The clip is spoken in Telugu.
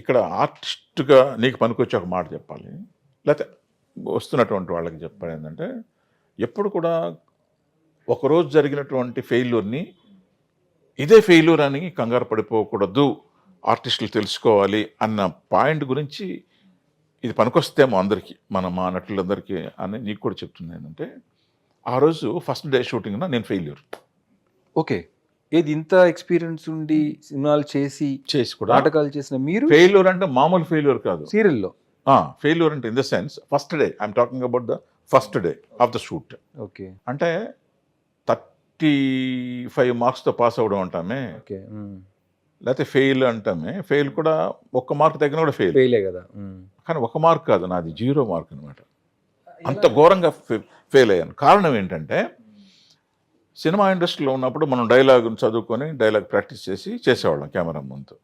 ఇక్కడ ఆర్టిస్ట్గా నీకు పనికొచ్చే ఒక మాట చెప్పాలి, లేకపోతే వస్తున్నటువంటి వాళ్ళకి చెప్పాలి ఏంటంటే, ఎప్పుడు కూడా ఒకరోజు జరిగినటువంటి ఫెయిల్యూర్ని ఇదే ఫెయిల్యూర్ అని కంగారు పడిపోకూడదు, ఆర్టిస్టులు తెలుసుకోవాలి అన్న పాయింట్ గురించి ఇది పనికొస్తేమో అందరికీ, మా నటులందరికీ అని నీకు కూడా చెప్తుంది. ఏంటంటే ఆ రోజు ఫస్ట్ డే షూటింగ్న నేను ఫెయిల్యూర్. ఓకే. ఏది ఇంత ఎక్స్పీరియన్స్ ఉండి సినిమాలు చేసి కూడా నాటకాలు చేసిన మీరు ఫెయిల్యూర్ అంటే మామూలు ఫెయిల్యూర్ కాదు, సీరియల్లో ఫెయిల్యూర్ అంటే in the sense first day I'm talking about the first day of the shoot. Okay. అంటే 35 మార్క్స్తో పాస్ అవ్వడం అంటామే, ఓకే. లేకపోతే ఫెయిల్ అంటామే. ఫెయిల్ కూడా 1 మార్క్ తగ్గిన కూడా ఫెయిలే కదా. కానీ 1 మార్క్ కాదు, నాది 0 మార్క్ అనమాట. అంత ఘోరంగా ఫెయిల్ అయ్యాను. కారణం ఏంటంటే సినిమా ఇండస్ట్రీలో ఉన్నప్పుడు మనం డైలాగ్ చదువుకొని డైలాగ్ ప్రాక్టీస్ చేసేవాళ్ళం కెమెరా ముందు.